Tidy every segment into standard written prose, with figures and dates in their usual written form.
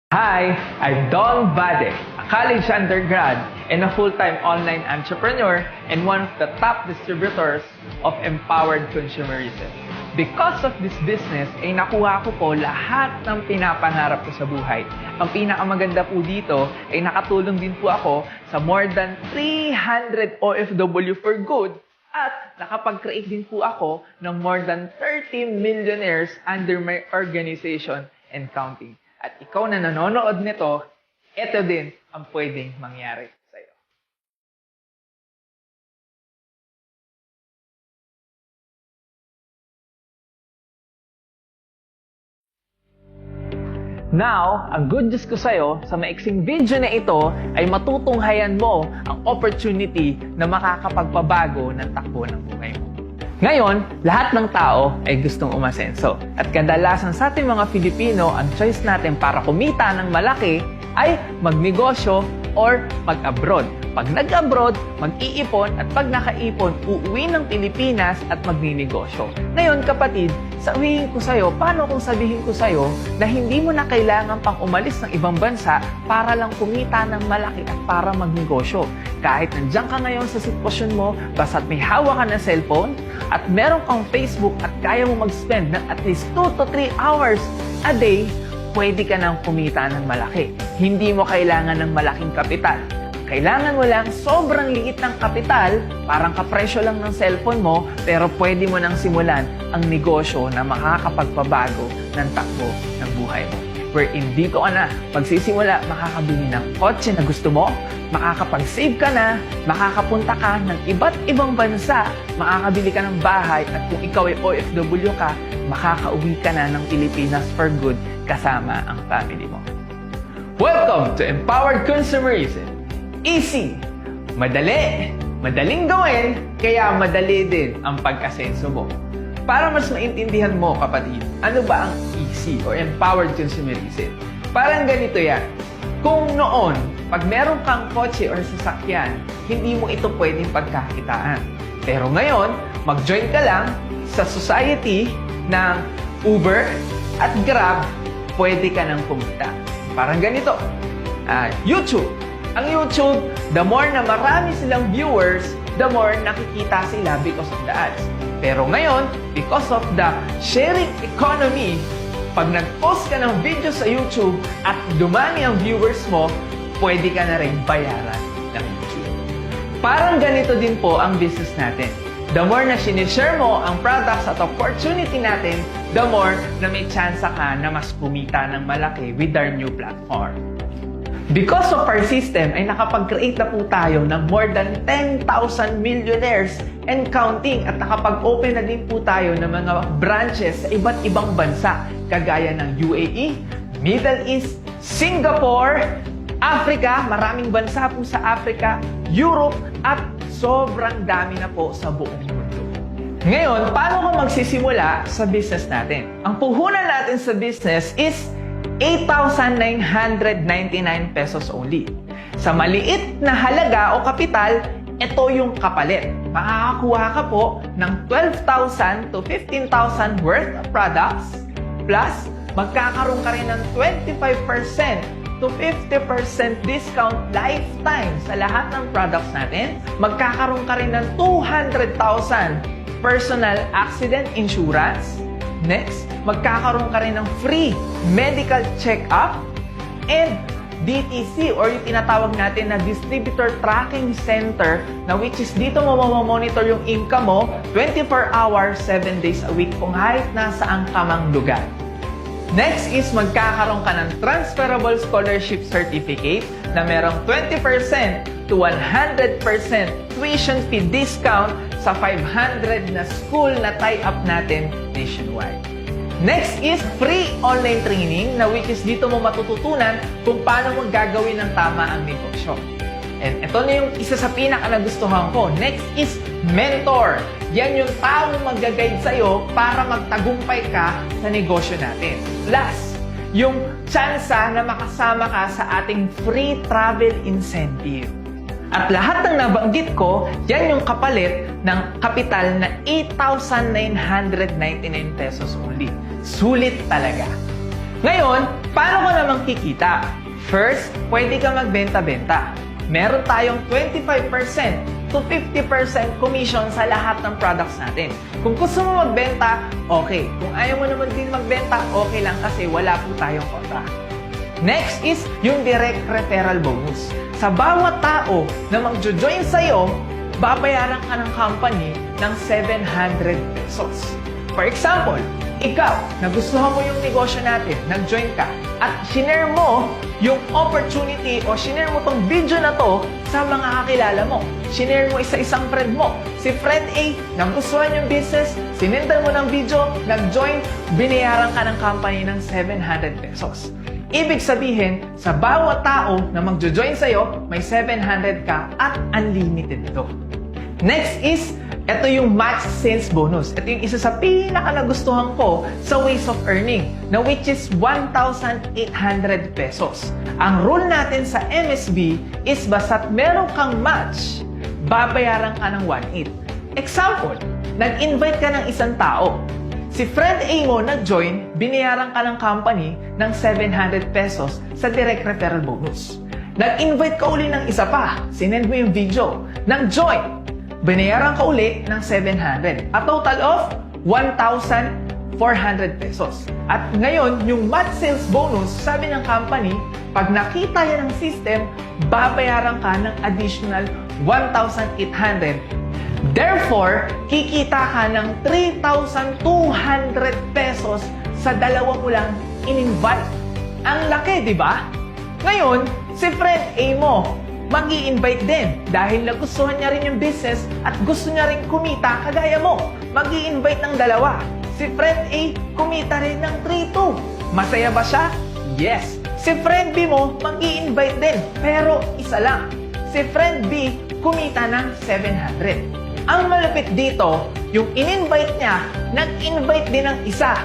Hi, I'm Don Vade, a college undergrad and a full-time online entrepreneur and one of the top distributors of empowered consumerism. Because of this business, ay nakuha ko po lahat ng pinapangarap ko sa buhay. Ang pinakamaganda po dito ay nakatulong din po ako sa more than 300 OFW for good at nakapag-create din po ako ng more than 30 millionaires under my organization and counting. At ikaw na nanonood nito, ito din ang pwedeng mangyari sa'yo. Now, ang good news ko sa'yo, sa maiksing video na ito, ay matutunghayan mo ang opportunity na makakapagpabago ng takbo ng buhay mo. Ngayon, lahat ng tao ay gustong umasenso. At kadalasan sa ating mga Filipino, ang choice natin para kumita ng malaki ay magnegosyo or mag-abroad. Pag nag-abroad, mag-iipon at pag nakaipon, uuwi ng Pilipinas at magninegosyo. Ngayon kapatid, sabihin ko sa'yo, paano kung sabihin ko sa'yo na hindi mo na kailangan pang umalis ng ibang bansa para lang kumita ng malaki at para magnegosyo? Kahit nandiyan ka ngayon sa sitwasyon mo, basta't may hawak ka ng cellphone at meron kang Facebook at kaya mo mag-spend ng at least 2 to 3 hours a day, pwede ka nang kumita ng malaki. Hindi mo kailangan ng malaking kapital. Kailangan mo lang sobrang liit ng kapital, parang kapresyo lang ng cellphone mo, pero pwede mo nang simulan ang negosyo na makakapagpabago ng takbo ng buhay mo. Wherein dito ka na, pagsisimula, makakabili ng kotse na gusto mo, makakapag-save ka na, makakapunta ka ng iba't ibang bansa, makakabili ka ng bahay, at kung ikaw ay OFW ka, makakauwi ka na ng Pilipinas for good kasama ang family mo. Welcome to Empowered Consumerism! Easy! Madali! Madaling gawin, kaya madali din ang pag-asenso mo. Para mas maintindihan mo, kapatid, ano ba ang easy or empowered consumerism? Parang ganito yan. Kung noon, pag meron kang kotse or sasakyan, hindi mo ito pwedeng pagkakitaan. Pero ngayon, mag-join ka lang sa society ng Uber at Grab, pwede ka nang kumita. Parang ganito. YouTube. Ang YouTube, the more na marami silang viewers, the more nakikita sila because of the ads. Pero ngayon, because of the sharing economy, pag nag-post ka ng video sa YouTube at dumami ang viewers mo, pwede ka na rin bayaran ng YouTube. Parang ganito din po ang business natin. The more na sinishare mo ang products at opportunity natin, the more na may chance ka na mas kumita ng malaki with our new platform. Because of our system, ay nakapag-create na po tayo ng more than 10,000 millionaires and counting at nakapag-open na din po tayo ng mga branches sa iba't ibang bansa kagaya ng UAE, Middle East, Singapore, Africa, maraming bansa po sa Africa, Europe at sobrang dami na po sa buong mundo. Ngayon, paano ka magsisimula sa business natin? Ang puhunan natin sa business is 8,999 pesos only. Sa maliit na halaga o kapital, ito yung kapalit. Makakakuha ka po ng 12,000 to 15,000 worth of products, plus magkakaroon ka rin ng 25% to 50% discount lifetime sa lahat ng products natin. Magkakaroon ka rin ng 200,000 personal accident insurance. Next, magkakaroon ka rin ng free medical check-up and DTC or yung tinatawag natin na Distributor Tracking Center na which is dito mo mamamonitor yung income mo 24 hours, 7 days a week kung kahit nasaan ka mang lugar. Next is magkakaroon ka ng Transferable Scholarship Certificate na merong 20% to 100% tuition fee discount sa 500 na school na tie-up natin nationwide. Next is free online training na which is dito mo matututunan kung paano mo gagawin ng tama ang negosyo. And ito na yung isa sa pinaka-nagustuhan ko. Next is mentor. Yan yung taong mag-guide sa'yo para magtagumpay ka sa negosyo natin. Plus, yung tsansa na makasama ka sa ating free travel incentive. At lahat ng nabanggit ko, yan yung kapalit ng kapital na 8,999 pesos only. Sulit talaga. Ngayon, paano ko namang kikita? First, pwede ka magbenta-benta. Meron tayong 25% to 50% commission sa lahat ng products natin. Kung gusto mo magbenta, okay. Kung ayaw mo naman din magbenta, okay lang kasi wala po tayong kontra. Next is yung direct referral bonus. Sa bawat tao na mag-join sa'yo, babayaran ka ng company ng 700 pesos. For example, ikaw, nagustuhan mo yung negosyo natin, nag-join ka, at shinare mo yung opportunity o shinare mo tong video na to sa mga kakilala mo. Shinare mo isa-isang friend mo. Si friend A, nagustuhan yung business, sinendan mo ng video, nag-join, binayaran ka ng company ng 700 pesos. Ibig sabihin, sa bawat tao na mag-join sa'yo, may 700 ka at unlimited ito. Next is, ito yung match sales bonus. Ito yung isa sa pinaka-nagustuhan ko sa ways of earning, na which is 1,800 pesos. Ang rule natin sa MSB is basta't meron kang match, babayaran ka ng 1,800. Example, nag-invite ka ng isang tao. Si friend A mo nag-join, binayaran ka ng company ng 700 pesos sa direct referral bonus. Nag-invite ka uli ng isa pa, sinend mo yung video, nag-join, binayaran ka uli ng 700. A total of 1,400 pesos. At ngayon, yung match sales bonus, sabi ng company, pag nakita yan ng system, babayaran ka ng additional 1,800. Therefore, kikita ka ng 3,200 pesos sa dalawa mo lang in-invite. Ang laki, di ba? Ngayon, si friend A mo, mag-i-invite din dahil nagustuhan niya rin yung business at gusto niya rin kumita kagaya mo. Mag-i-invite ng dalawa. Si friend A, kumita rin ng 3,200. Masaya ba siya? Yes. Si friend B mo, mag-i-invite din, pero isa lang. Si friend B, kumita ng 700. Ang malapit dito, yung in-invite niya, nag-invite din ng isa.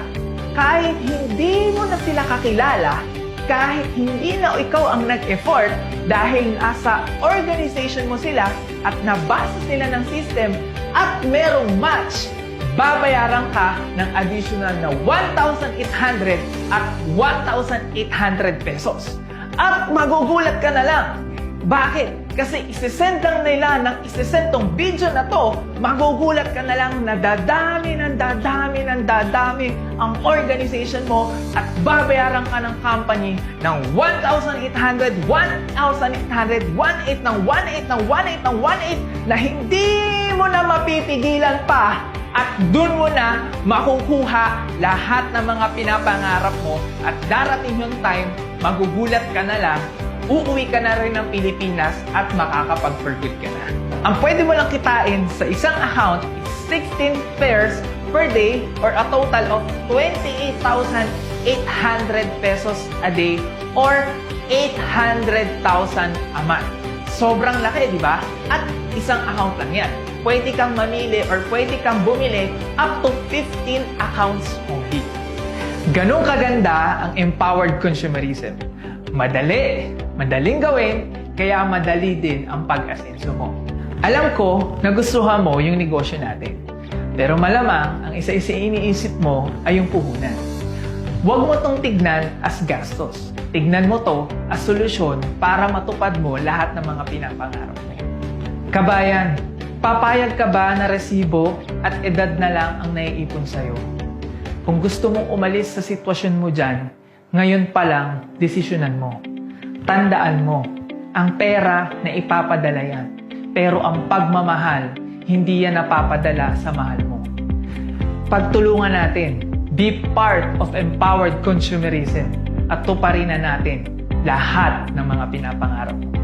Kahit hindi mo na sila kakilala, kahit hindi na ikaw ang nag-effort dahil nasa organization mo sila at nabasa sila ng system at merong match, babayaran ka ng additional na 1,800 at 1,800 pesos. At magugulat ka na lang. Bakit? Kasi isesend lang nila ng isesend tong video na to, magugulat ka na lang na dadami ang organization mo at babayaran ka ng company ng 1,800, 1,800, 1,800 ng 1,800 ng 1,800 ng 1,800 na hindi mo na mapipigilan pa at dun mo na makukuha lahat ng mga pinapangarap mo at darating yung time, magugulat ka na lang, uuwi ka na rin ng Pilipinas at makakapag-for good ka na. Ang pwede mo lang kitain sa isang account is 16 pairs per day or a total of 28,800 pesos a day or 800,000 a month. Sobrang laki, di ba? At isang account lang yan. Pwede kang mamili or pwede kang bumili up to 15 accounts only. Ganun kaganda ang empowered consumerism. Madaling gawin, kaya madali din ang pag-asenso mo. Alam ko, nagustuhan mo yung negosyo natin. Pero malamang, ang isa-isa iniisip mo ay yung puhunan. Huwag mo tong tignan as gastos. Tignan mo to as solusyon para matupad mo lahat ng mga pinapangarap mo. Kabayan, papayag ka ba na resibo at edad na lang ang naiipon sa'yo? Kung gusto mong umalis sa sitwasyon mo dyan, ngayon pa lang, desisyonan mo. Tandaan mo, ang pera na ipapadala yan. Pero ang pagmamahal, hindi yan napapadala sa mahal mo. Pagtulungan natin, be part of empowered consumerism at tuparin na natin lahat ng mga pinapangarap mo.